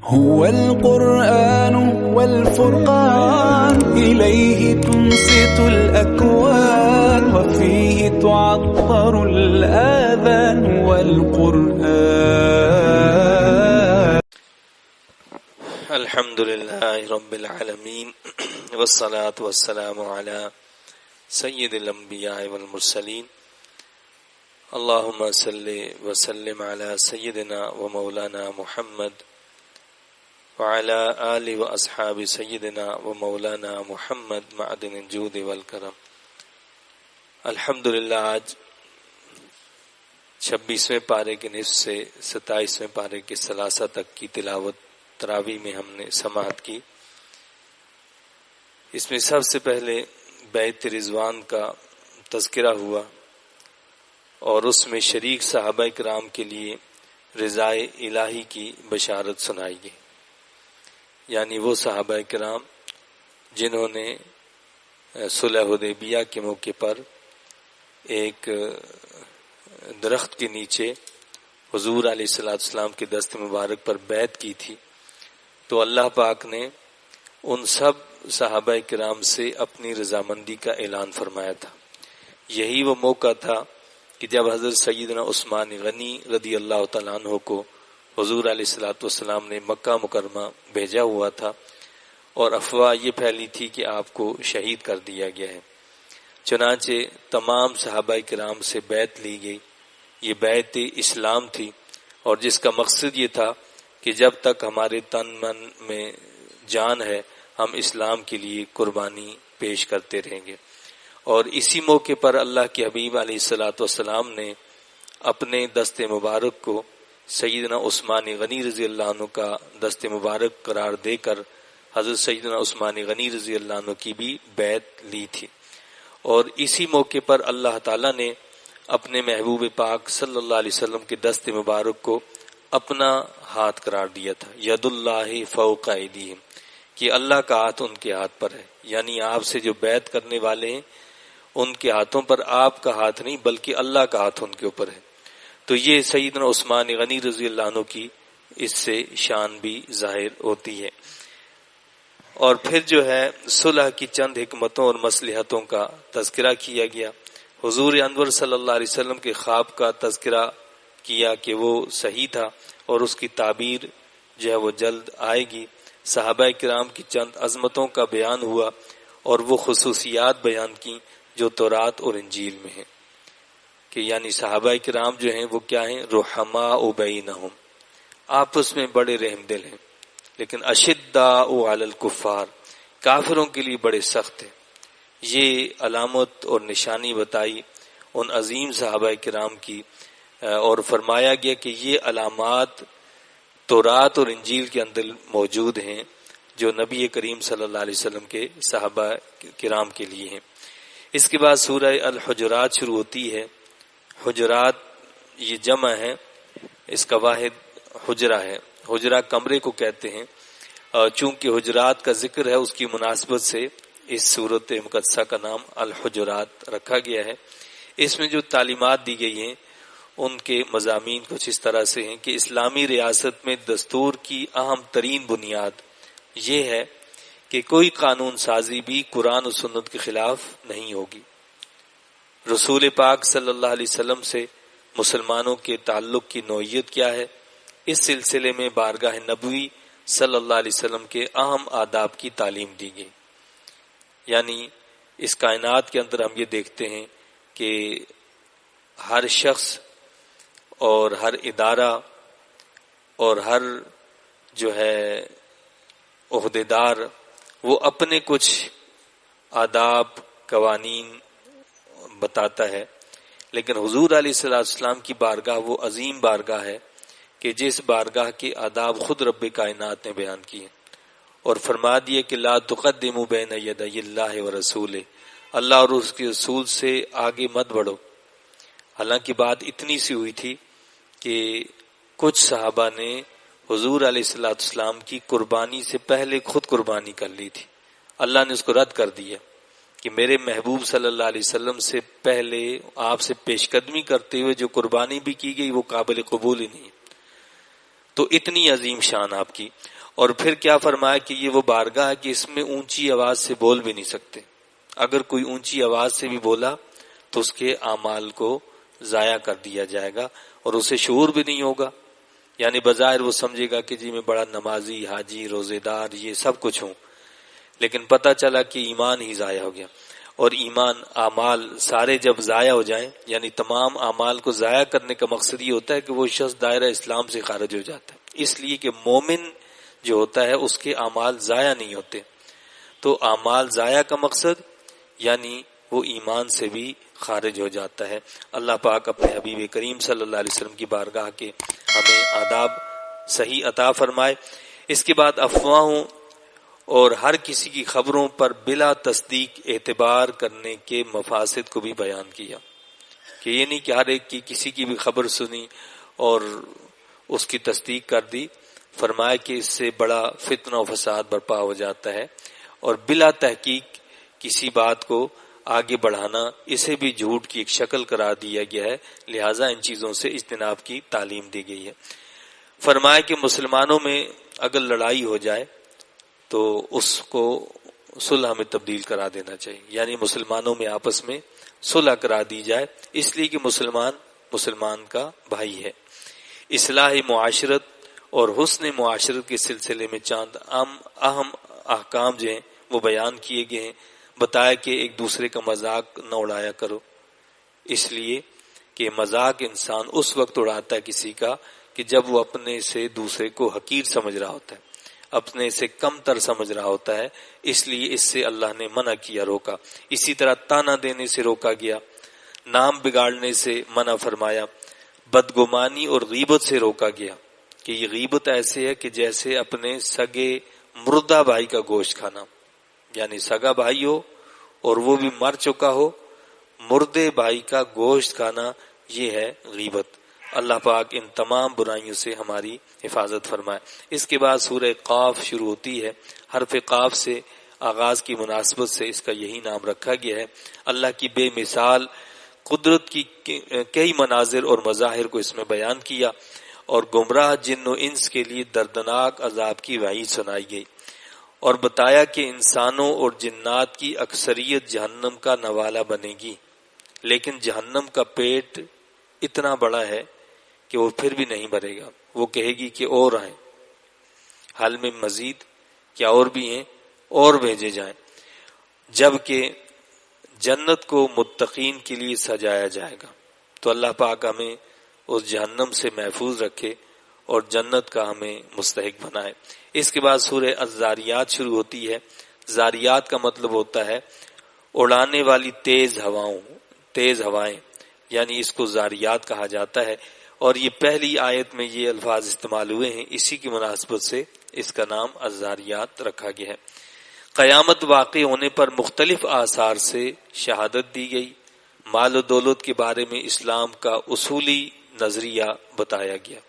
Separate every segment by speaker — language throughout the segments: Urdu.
Speaker 1: هو القرآن والفرقان إليه تنصت الأكوان وفيه تعطر الآذان والقرآن.
Speaker 2: الحمد لله رب العالمين والصلاة والسلام على سيد الأنبياء والمرسلين. اللهم صل وسلم على سيدنا ومولانا محمد وعلى آل و اصحاب سیدنا و مولانا محمد معدن الجود والکرم. الحمدللہ آج 26ویں پارے کے نصف سے 27ویں پارے کے ثلاثہ تک کی تلاوت تراویح میں ہم نے سماعت کی. اس میں سب سے پہلے بیعت رضوان کا تذکرہ ہوا اور اس میں شریک صحابہ کرام کے لیے رضائے الہی کی بشارت سنائی گئی. یعنی وہ صحابہ کرام جنہوں نے صلح حدیبیہ کے موقع پر ایک درخت کے نیچے حضور علیہ السلام کے دست مبارک پر بیعت کی تھی، تو اللہ پاک نے ان سب صحابہ کرام سے اپنی رضامندی کا اعلان فرمایا تھا. یہی وہ موقع تھا کہ جب حضرت سیدنا عثمان غنی رضی اللہ تعالیٰ عنہ کو حضور علیہ السلام نے مکہ مکرمہ بھیجا ہوا تھا اور افواہ یہ پھیلی تھی کہ آپ کو شہید کر دیا گیا ہے. چنانچہ تمام صحابہ کرام سے بیعت لی گئی. یہ بیعت اسلام تھی اور جس کا مقصد یہ تھا کہ جب تک ہمارے تن من میں جان ہے ہم اسلام کے لیے قربانی پیش کرتے رہیں گے. اور اسی موقع پر اللہ کے حبیب علیہ السلام نے اپنے دست مبارک کو سیدنا عثمان غنی رضی اللہ عنہ کا دست مبارک قرار دے کر حضرت سیدنا عثمان غنی رضی اللہ عنہ کی بھی بیعت لی تھی. اور اسی موقع پر اللہ تعالیٰ نے اپنے محبوب پاک صلی اللہ علیہ وسلم کے دست مبارک کو اپنا ہاتھ قرار دیا تھا. ید اللہ فوق ایدیہم، کہ اللہ کا ہاتھ ان کے ہاتھ پر ہے. یعنی آپ سے جو بیعت کرنے والے ہیں ان کے ہاتھوں پر آپ کا ہاتھ نہیں بلکہ اللہ کا ہاتھ ان کے اوپر ہے. تو یہ سیدنا عثمان غنی رضی اللہ عنہ کی اس سے شان بھی ظاہر ہوتی ہے. اور پھر جو ہے صلح کی چند حکمتوں اور مصلحتوں کا تذکرہ کیا گیا. حضور انور صلی اللہ علیہ وسلم کے خواب کا تذکرہ کیا کہ وہ صحیح تھا اور اس کی تعبیر جو ہے وہ جلد آئے گی. صحابہ کرام کی چند عظمتوں کا بیان ہوا اور وہ خصوصیات بیان کی جو تورات اور انجیل میں ہیں کہ یعنی صحابہ کرام جو ہیں وہ کیا ہیں، رحماء بینہم، آپس میں بڑے رحم دل ہیں، لیکن اشداء علی الکفار، کافروں کے لیے بڑے سخت ہیں. یہ علامت اور نشانی بتائی ان عظیم صحابہ کرام کی اور فرمایا گیا کہ یہ علامات تورات اور انجیل کے اندر موجود ہیں جو نبی کریم صلی اللہ علیہ وسلم کے صحابہ کرام کے لیے ہیں. اس کے بعد سورہ الحجرات شروع ہوتی ہے. حجرات یہ جمع ہے، اس کا واحد حجرہ ہے. حجرہ کمرے کو کہتے ہیں. چونکہ حجرات کا ذکر ہے اس کی مناسبت سے اس سورت مقدسہ کا نام الحجرات رکھا گیا ہے. اس میں جو تعلیمات دی گئی ہیں ان کے مضامین کچھ اس طرح سے ہیں کہ اسلامی ریاست میں دستور کی اہم ترین بنیاد یہ ہے کہ کوئی قانون سازی بھی قرآن و سنت کے خلاف نہیں ہوگی. رسول پاک صلی اللہ علیہ وسلم سے مسلمانوں کے تعلق کی نوعیت کیا ہے، اس سلسلے میں بارگاہ نبوی صلی اللہ علیہ وسلم کے اہم آداب کی تعلیم دی گئی. یعنی اس کائنات کے اندر ہم یہ دیکھتے ہیں کہ ہر شخص اور ہر ادارہ اور ہر جو ہے عہدیدار وہ اپنے کچھ آداب قوانین بتاتا ہے، لیکن حضور علیہ السلام کی بارگاہ وہ عظیم بارگاہ ہے کہ جس بارگاہ کے آداب خود رب کائنات نے بیان کیے اور فرما دیے کہ لا تقدموا بین یدی اللہ ورسولہ، اللہ اور اس کے رسول سے آگے مت بڑھو. حالانکہ بات اتنی سی ہوئی تھی کہ کچھ صحابہ نے حضور علیہ السلام کی قربانی سے پہلے خود قربانی کر لی تھی. اللہ نے اس کو رد کر دیا کہ میرے محبوب صلی اللہ علیہ وسلم سے پہلے آپ سے پیش قدمی کرتے ہوئے جو قربانی بھی کی گئی وہ قابل قبول ہی نہیں. تو اتنی عظیم شان آپ کی. اور پھر کیا فرمایا کہ یہ وہ بارگاہ ہے کہ اس میں اونچی آواز سے بول بھی نہیں سکتے، اگر کوئی اونچی آواز سے بھی بولا تو اس کے اعمال کو ضائع کر دیا جائے گا اور اسے شعور بھی نہیں ہوگا. یعنی بظاہر وہ سمجھے گا کہ جی میں بڑا نمازی، حاجی، روزے دار، یہ سب کچھ ہوں، لیکن پتہ چلا کہ ایمان ہی ضائع ہو گیا. اور ایمان، اعمال سارے جب ضائع ہو جائیں، یعنی تمام اعمال کو ضائع کرنے کا مقصد یہ ہوتا ہے کہ وہ شخص دائرہ اسلام سے خارج ہو جاتا ہے. اس لیے کہ مومن جو ہوتا ہے اس کے اعمال ضائع نہیں ہوتے. تو اعمال ضائع کا مقصد یعنی وہ ایمان سے بھی خارج ہو جاتا ہے. اللہ پاک اپنے حبیب کریم صلی اللہ علیہ وسلم کی بارگاہ کے ہمیں آداب صحیح عطا فرمائے. اس کے بعد افواہوں اور ہر کسی کی خبروں پر بلا تصدیق اعتبار کرنے کے مفاسد کو بھی بیان کیا، کہ یہ نہیں کہ ہر ایک کی کسی کی بھی خبر سنی اور اس کی تصدیق کر دی. فرمایا کہ اس سے بڑا فتنہ و فساد برپا ہو جاتا ہے، اور بلا تحقیق کسی بات کو آگے بڑھانا اسے بھی جھوٹ کی ایک شکل قرار دیا گیا ہے. لہٰذا ان چیزوں سے اجتناب کی تعلیم دی گئی ہے. فرمایا کہ مسلمانوں میں اگر لڑائی ہو جائے تو اس کو صلح میں تبدیل کرا دینا چاہیے، یعنی مسلمانوں میں آپس میں صلح کرا دی جائے، اس لیے کہ مسلمان کا بھائی ہے. اصلاح معاشرت اور حسن معاشرت کے سلسلے میں چاند اہم احکام جو ہیں وہ بیان کیے گئے ہیں. بتایا کہ ایک دوسرے کا مذاق نہ اڑایا کرو، اس لیے کہ مذاق انسان اس وقت اڑاتا ہے کسی کا کہ جب وہ اپنے سے دوسرے کو حقیر سمجھ رہا ہوتا ہے، اپنے سے کم تر سمجھ رہا ہوتا ہے. اس لیے اس سے اللہ نے منع کیا، روکا. اسی طرح تانا دینے سے روکا گیا، نام بگاڑنے سے منع فرمایا، بدگمانی اور غیبت سے روکا گیا کہ یہ غیبت ایسے ہے کہ جیسے اپنے سگے مردہ بھائی کا گوشت کھانا، یعنی سگا بھائی ہو اور وہ بھی مر چکا ہو، مردے بھائی کا گوشت کھانا، یہ ہے غیبت. اللہ پاک ان تمام برائیوں سے ہماری حفاظت فرمائے. اس کے بعد سورہ قاف شروع ہوتی ہے. حرف قاف سے آغاز کی مناسبت سے اس کا یہی نام رکھا گیا ہے. اللہ کی بے مثال قدرت کی کئی مناظر اور مظاہر کو اس میں بیان کیا، اور گمراہ جن و انس کے لیے دردناک عذاب کی وعید سنائی گئی، اور بتایا کہ انسانوں اور جنات کی اکثریت جہنم کا نوالا بنے گی، لیکن جہنم کا پیٹ اتنا بڑا ہے کہ وہ پھر بھی نہیں بھرے گا. وہ کہے گی کہ اور آئیں، حال میں مزید کیا اور بھی ہیں، اور بھیجے جائیں. جبکہ جنت کو متقین کے لیے سجایا جائے گا. تو اللہ پاک ہمیں اس جہنم سے محفوظ رکھے اور جنت کا ہمیں مستحق بنائے. اس کے بعد سورہ الزاریات شروع ہوتی ہے. زاریات کا مطلب ہوتا ہے اڑانے والی تیز ہوائیں، یعنی اس کو زاریات کہا جاتا ہے. اور یہ پہلی آیت میں یہ الفاظ استعمال ہوئے ہیں، اسی کی مناسبت سے اس کا نام الزاریات رکھا گیا ہے. قیامت واقع ہونے پر مختلف آثار سے شہادت دی گئی. مال و دولت کے بارے میں اسلام کا اصولی نظریہ بتایا گیا.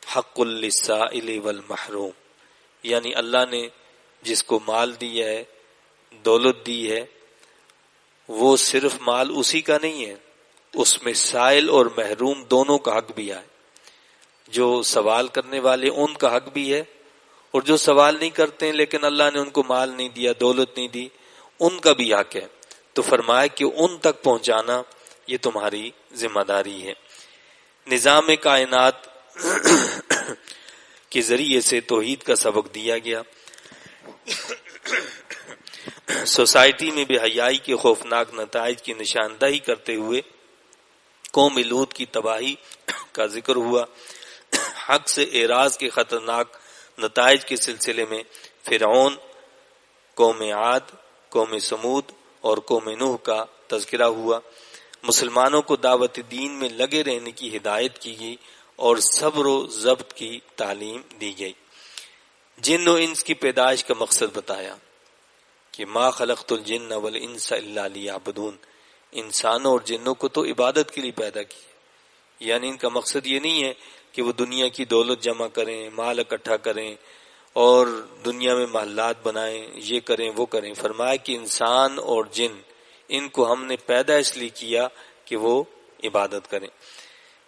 Speaker 2: حق للسائل والمحروم، یعنی اللہ نے جس کو مال دیا ہے، دولت دی ہے، وہ صرف مال اسی کا نہیں ہے، اس میں سائل اور محروم دونوں کا حق بھی ہے. جو سوال کرنے والے ان کا حق بھی ہے، اور جو سوال نہیں کرتے ہیں لیکن اللہ نے ان کو مال نہیں دیا، دولت نہیں دی، ان کا بھی حق ہے. تو فرمایا کہ ان تک پہنچانا یہ تمہاری ذمہ داری ہے. نظام کائنات کے ذریعے سے توحید کا سبق دیا گیا. سوسائٹی میں بے حیائی کے خوفناک نتائج کی نشاندہی کرتے ہوئے قوم لوط کی تباہی کا ذکر ہوا. حق سے اعراض کے خطرناک نتائج کے سلسلے میں فرعون، قوم عاد، قوم سمود اور قوم نوح کا تذکرہ ہوا. مسلمانوں کو دعوت دین میں لگے رہنے کی ہدایت کی گئی اور صبر و ضبط کی تعلیم دی گئی. جن و انس کی پیدائش کا مقصد بتایا کہ ما خلقت الجن والانس الا لیعبدون، انسانوں اور جنوں کو تو عبادت کے لیے پیدا کیا، یعنی ان کا مقصد یہ نہیں ہے کہ وہ دنیا کی دولت جمع کریں، مال اکٹھا کریں اور دنیا میں محلات بنائیں، یہ کریں وہ کریں. فرمایا کہ انسان اور جن، ان کو ہم نے پیدا اس لیے کیا کہ وہ عبادت کریں.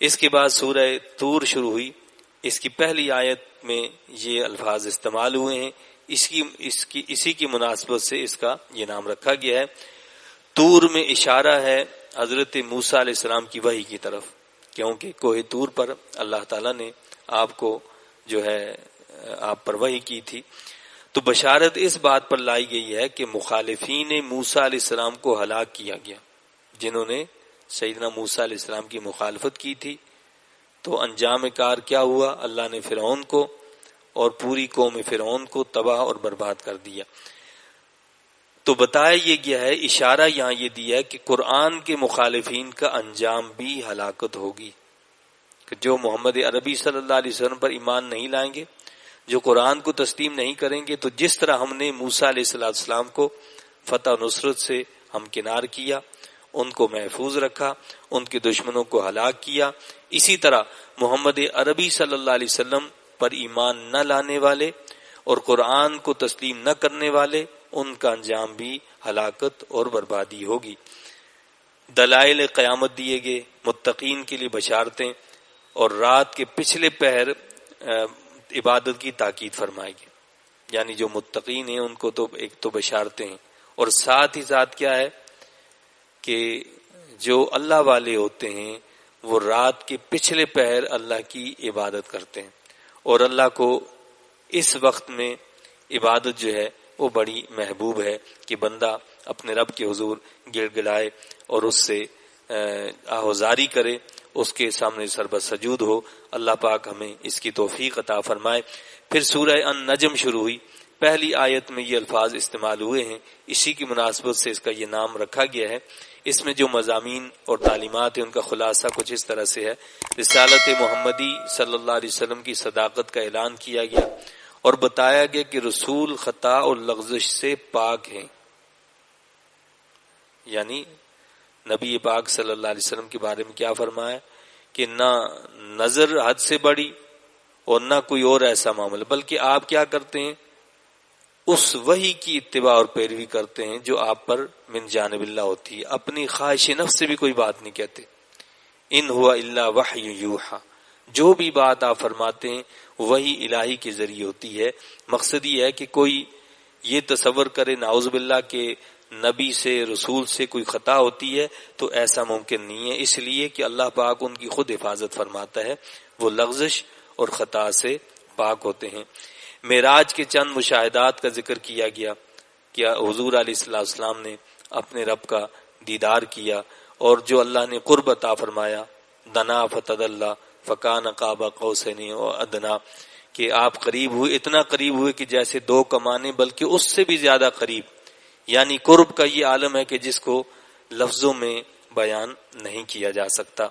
Speaker 2: اس کے بعد سورہ طور شروع ہوئی. اس کی پہلی آیت میں یہ الفاظ استعمال ہوئے ہیں، اسی کی مناسبت سے اس کا یہ نام رکھا گیا ہے۔ طور میں اشارہ ہے حضرت موسیٰ علیہ السلام کی وحی کی طرف، کیونکہ کوہ طور پر اللہ تعالیٰ نے آپ کو جو ہے آپ پر وحی کی تھی۔ تو بشارت اس بات پر لائی گئی ہے کہ مخالفین موسیٰ علیہ السلام کو ہلاک کیا گیا، جنہوں نے سیدنا موسیٰ علیہ السلام کی مخالفت کی تھی۔ تو انجام کار کیا ہوا؟ اللہ نے فرعون کو اور پوری قوم فرعون کو تباہ اور برباد کر دیا۔ تو بتایا یہ گیا ہے، اشارہ یہاں یہ دیا ہے کہ قرآن کے مخالفین کا انجام بھی ہلاکت ہوگی، کہ جو محمد عربی صلی اللہ علیہ وسلم پر ایمان نہیں لائیں گے، جو قرآن کو تسلیم نہیں کریں گے، تو جس طرح ہم نے موسیٰ علیہ السلام کو فتح و نصرت سے ہمکنار کیا، ان کو محفوظ رکھا، ان کے دشمنوں کو ہلاک کیا، اسی طرح محمد عربی صلی اللہ علیہ وسلم پر ایمان نہ لانے والے اور قرآن کو تسلیم نہ کرنے والے، ان کا انجام بھی ہلاکت اور بربادی ہوگی۔ دلائل قیامت دیے گئے، متقین کے لیے بشارتیں، اور رات کے پچھلے پہر عبادت کی تاکید فرمائے گی، یعنی جو متقین ہیں ان کو تو ایک تو بشارتیں ہیں، اور ساتھ ہی ساتھ کیا ہے کہ جو اللہ والے ہوتے ہیں وہ رات کے پچھلے پہر اللہ کی عبادت کرتے ہیں، اور اللہ کو اس وقت میں عبادت جو ہے وہ بڑی محبوب ہے کہ بندہ اپنے رب کے حضور گڑ گڑائے اور اس سے آہوزاری کرے، اس کے سامنے سربت سجود ہو۔ اللہ پاک ہمیں اس کی توفیق عطا فرمائے۔ پھر سورہ النجم شروع ہوئی، پہلی آیت میں یہ الفاظ استعمال ہوئے ہیں، اسی کی مناسبت سے اس کا یہ نام رکھا گیا ہے۔ اس میں جو مضامین اور تعلیمات ہیں ان کا خلاصہ کچھ اس طرح سے ہے۔ رسالت محمدی صلی اللہ علیہ وسلم کی صداقت کا اعلان کیا گیا اور بتایا گیا کہ رسول خطا اور لغزش سے پاک ہیں، یعنی نبی پاک صلی اللہ علیہ وسلم کے بارے میں کیا فرمایا کہ نہ نظر حد سے بڑی اور نہ کوئی اور ایسا معاملہ، بلکہ آپ کیا کرتے ہیں، اس وحی کی اتباع اور پیروی کرتے ہیں جو آپ پر من جانب اللہ ہوتی ہے، اپنی خواہش نفس سے بھی کوئی بات نہیں کہتے۔ ان ہوا الا وحی یوحا، جو بھی بات آپ فرماتے ہیں وہی الہی کے ذریعے ہوتی ہے۔ مقصد یہ ہے کہ کوئی یہ تصور کرے نعوذ باللہ کہ نبی سے رسول سے کوئی خطا ہوتی ہے، تو ایسا ممکن نہیں ہے، اس لیے کہ اللہ پاک ان کی خود حفاظت فرماتا ہے، وہ لغزش اور خطا سے پاک ہوتے ہیں۔ معراج کے چند مشاہدات کا ذکر کیا گیا کہ حضور علیہ السلام نے اپنے رب کا دیدار کیا، اور جو اللہ نے قرب عطا فرمایا، دنا فتدلی فکان قاب قوسین و ادنا، کہ آپ قریب ہوئے، اتنا قریب ہوئے کہ جیسے دو کمانے، بلکہ اس سے بھی زیادہ قریب، یعنی قرب کا یہ عالم ہے کہ جس کو لفظوں میں بیان نہیں کیا جا سکتا۔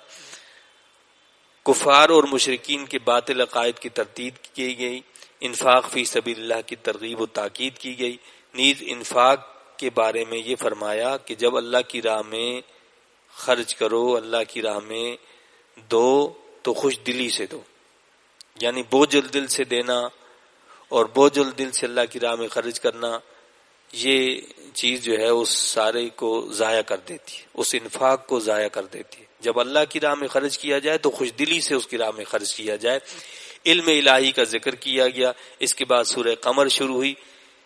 Speaker 2: کفار اور مشرکین کے باطل عقائد کی تردید کی گئی، انفاق فی سبیل اللہ کی ترغیب و تاکید کی گئی، نیز انفاق کے بارے میں یہ فرمایا کہ جب اللہ کی راہ میں خرچ کرو، اللہ کی راہ میں دو تو خوش دلی سے دو، یعنی بوجھل دل سے دینا اور بوجھل دل سے اللہ کی راہ میں خرچ کرنا، یہ چیز جو ہے اس سارے کو ضائع کر دیتی ہے، اس انفاق کو ضائع کر دیتی ہے۔ جب اللہ کی راہ میں خرچ کیا جائے تو خوش دلی سے اس کی راہ میں خرچ کیا جائے۔ علم الہی کا ذکر کیا گیا۔ اس کے بعد سورہ قمر شروع ہوئی۔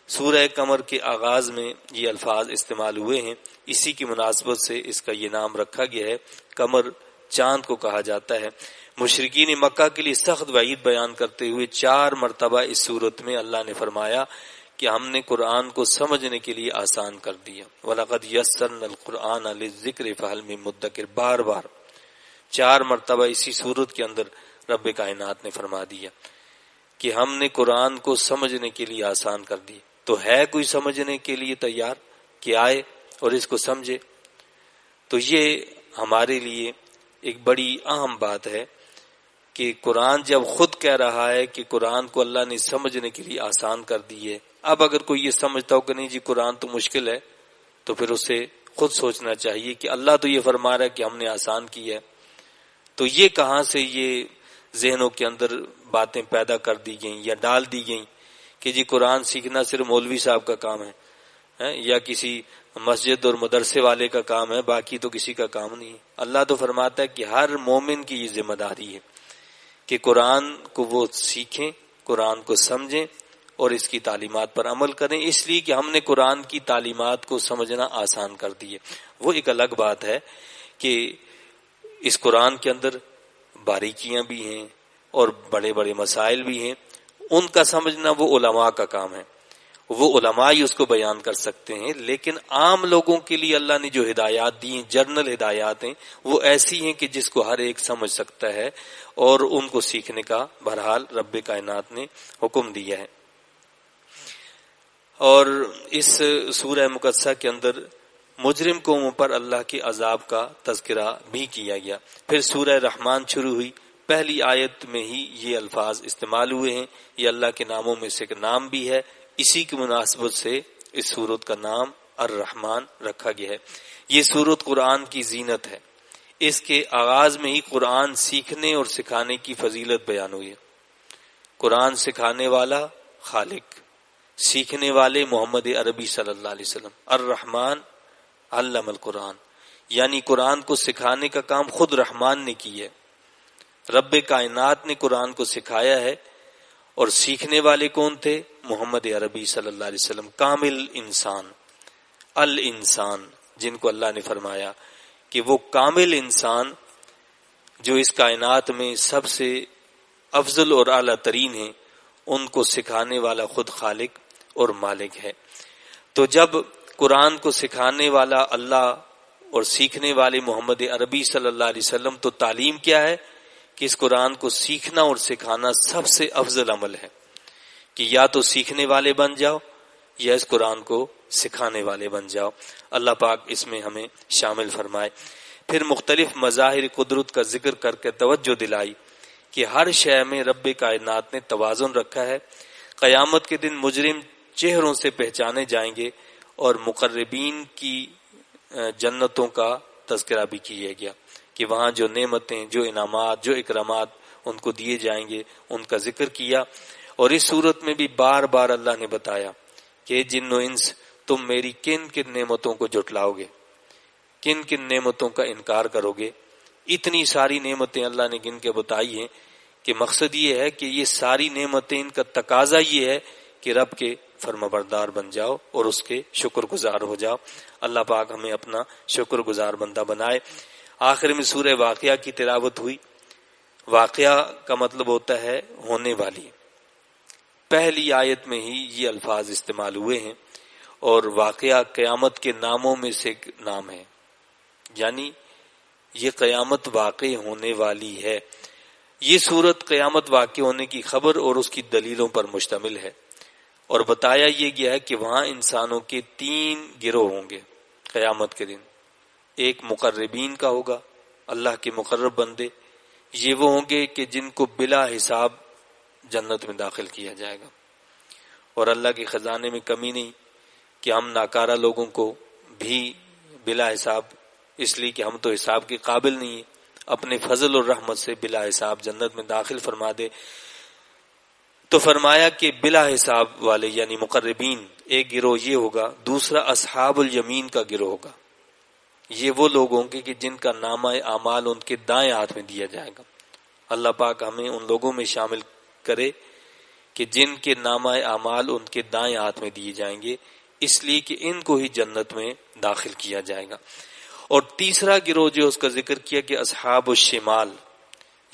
Speaker 2: سورہ قمر کے آغاز میں یہ الفاظ استعمال ہوئے ہیں، اسی کی مناسبت سے اس کا یہ نام رکھا گیا ہے۔ قمر چاند کو کہا جاتا ہے۔ مشرکین مکہ کے لیے سخت وعید بیان کرتے ہوئے 4 مرتبہ اس صورت میں اللہ نے فرمایا کہ ہم نے قرآن کو سمجھنے کے لیے آسان کر دیا۔ وَلَقَدْ يَسَّرْنَا الْقُرْآنَ لِلذِّكْرِ فَهَلْ مِن مُدَّكِرٍ، بار بار 4 مرتبہ اسی صورت کے اندر رب کائنات نے فرما دیا کہ ہم نے قرآن کو سمجھنے کے لیے آسان کر دی۔ تو ہے کوئی سمجھنے کے لیے تیار کہ آئے اور اس کو سمجھے؟ تو یہ ہمارے لیے ایک بڑی اہم بات ہے کہ قرآن جب خود کہہ رہا ہے کہ قرآن کو اللہ نے سمجھنے کے لیے آسان کر دی ہے، اب اگر کوئی یہ سمجھتا ہو کہ نہیں جی قرآن تو مشکل ہے، تو پھر اسے خود سوچنا چاہیے کہ اللہ تو یہ فرما رہا ہے کہ ہم نے آسان کی ہے، تو یہ کہاں سے یہ ذہنوں کے اندر باتیں پیدا کر دی گئیں یا ڈال دی گئیں کہ جی قرآن سیکھنا صرف مولوی صاحب کا کام ہے یا کسی مسجد اور مدرسے والے کا کام ہے، باقی تو کسی کا کام نہیں ہے۔ اللہ تو فرماتا ہے کہ ہر مومن کی یہ ذمہ داری ہے کہ قرآن کو وہ سیکھیں، قرآن کو سمجھیں اور اس کی تعلیمات پر عمل کریں، اس لیے کہ ہم نے قرآن کی تعلیمات کو سمجھنا آسان کر دی ہے۔ وہ ایک الگ بات ہے کہ اس قرآن کے اندر باریکیاں بھی ہیں اور بڑے بڑے مسائل بھی ہیں، ان کا سمجھنا وہ علماء کا کام ہے، وہ علماء ہی اس کو بیان کر سکتے ہیں۔ لیکن عام لوگوں کے لیے اللہ نے جو ہدایات دی ہیں، جرنل ہدایات ہیں، وہ ایسی ہیں کہ جس کو ہر ایک سمجھ سکتا ہے، اور ان کو سیکھنے کا بہرحال رب کائنات نے حکم دیا ہے۔ اور اس سورہ مقدسہ کے اندر مجرم قوموں پر اللہ کے عذاب کا تذکرہ بھی کیا گیا۔ پھر سورہ رحمان شروع ہوئی، پہلی آیت میں ہی یہ الفاظ استعمال ہوئے ہیں، یہ اللہ کے ناموں میں سے ایک نام بھی ہے، اسی کی مناسبت سے اس سورت کا نام الرحمن رکھا گیا ہے۔ یہ سورت قرآن کی زینت ہے، اس کے آغاز میں ہی قرآن سیکھنے اور سکھانے کی فضیلت بیان ہوئی ہے۔ قرآن سکھانے والا خالق، سیکھنے والے محمد عربی صلی اللہ علیہ وسلم۔ الرحمن علم القرآن، یعنی قرآن کو سکھانے کا کام خود رحمان نے کی ہے، رب کائنات نے قرآن کو سکھایا ہے۔ اور سیکھنے والے کون تھے؟ محمد عربی صلی اللہ علیہ وسلم، کامل انسان، الانسان، جن کو اللہ نے فرمایا کہ وہ کامل انسان جو اس کائنات میں سب سے افضل اور اعلیٰ ترین ہیں، ان کو سکھانے والا خود خالق اور مالک ہے۔ تو جب قرآن کو سکھانے والا اللہ اور سیکھنے والے محمد عربی صلی اللہ علیہ وسلم، تو تعلیم کیا ہے کہ اس قرآن کو سیکھنا اور سکھانا سب سے افضل عمل ہے، کہ یا تو سیکھنے والے بن جاؤ یا اس قرآن کو سکھانے والے بن جاؤ۔ اللہ پاک اس میں ہمیں شامل فرمائے۔ پھر مختلف مظاہر قدرت کا ذکر کر کے توجہ دلائی کہ ہر شے میں رب کائنات نے توازن رکھا ہے۔ قیامت کے دن مجرم چہروں سے پہچانے جائیں گے، اور مقربین کی جنتوں کا تذکرہ بھی کیا گیا کہ وہاں جو نعمتیں، جو انعامات، جو اکرامات ان کو دیے جائیں گے، ان کا ذکر کیا۔ اور اس صورت میں بھی بار بار اللہ نے بتایا کہ جن و انس، تم میری کن کن نعمتوں کو جھٹلاؤ گے، کن کن نعمتوں کا انکار کرو گے۔ اتنی ساری نعمتیں اللہ نے گن کے بتائی ہیں کہ مقصد یہ ہے کہ یہ ساری نعمتیں، ان کا تقاضا یہ ہے کہ رب کے فرمانبردار بن جاؤ اور اس کے شکر گزار ہو جاؤ۔ اللہ پاک ہمیں اپنا شکر گزار بندہ بنائے۔ آخر میں سورہ واقعہ کی تلاوت ہوئی۔ واقعہ کا مطلب ہوتا ہے ہونے والی۔ پہلی آیت میں ہی یہ الفاظ استعمال ہوئے ہیں، اور واقعہ قیامت کے ناموں میں سے ایک نام ہے، یعنی یہ قیامت واقع ہونے والی ہے۔ یہ سورت قیامت واقع ہونے کی خبر اور اس کی دلیلوں پر مشتمل ہے، اور بتایا یہ گیا ہے کہ وہاں انسانوں کے 3 گروہ ہوں گے قیامت کے دن۔ ایک مقربین کا ہوگا، اللہ کے مقرب بندے، یہ وہ ہوں گے کہ جن کو بلا حساب جنت میں داخل کیا جائے گا، اور اللہ کے خزانے میں کمی نہیں کہ ہم ناکارہ لوگوں کو بھی بلا حساب، اس لیے کہ ہم تو حساب کے قابل نہیں ہیں، اپنے فضل اور رحمت سے بلا حساب جنت میں داخل فرما دے۔ تو فرمایا کہ بلا حساب والے یعنی مقربین ایک گروہ یہ ہوگا، دوسرا اصحاب الیمین کا گروہ ہوگا، یہ وہ لوگ ہوں گے کہ جن کا نامہ اعمال ان کے دائیں ہاتھ میں دیا جائے گا۔ اللہ پاک ہمیں ان لوگوں میں شامل کرے کہ جن کے نامہ اعمال ان کے دائیں ہاتھ میں دیے جائیں گے، اس لیے کہ ان کو ہی جنت میں داخل کیا جائے گا۔ اور تیسرا گروہ جو اس کا ذکر کیا کہ اصحاب الشمال،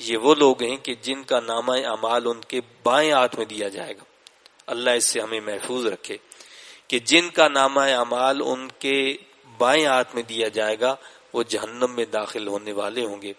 Speaker 2: یہ وہ لوگ ہیں کہ جن کا نامہ اعمال ان کے بائیں ہاتھ میں دیا جائے گا۔ اللہ اس سے ہمیں محفوظ رکھے کہ جن کا نامہ اعمال ان کے بائیں ہاتھ میں دیا جائے گا وہ جہنم میں داخل ہونے والے ہوں گے۔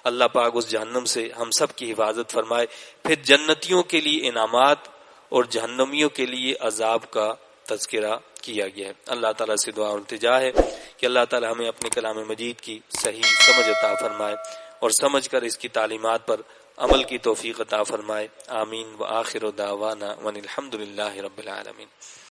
Speaker 2: اللہ پاک اس جہنم سے ہم سب کی حفاظت فرمائے۔ پھر جنتیوں کے لیے انعامات اور جہنمیوں کے لیے عذاب کا تذکرہ کیا گیا ہے۔ اللہ تعالیٰ سے دعا اور التجا ہے کہ اللہ تعالیٰ ہمیں اپنے کلام مجید کی صحیح سمجھ عطا فرمائے اور سمجھ کر اس کی تعلیمات پر عمل کی توفیق عطا فرمائے۔ آمین۔ وآخر دعوانا ان الحمد للہ رب العالمین۔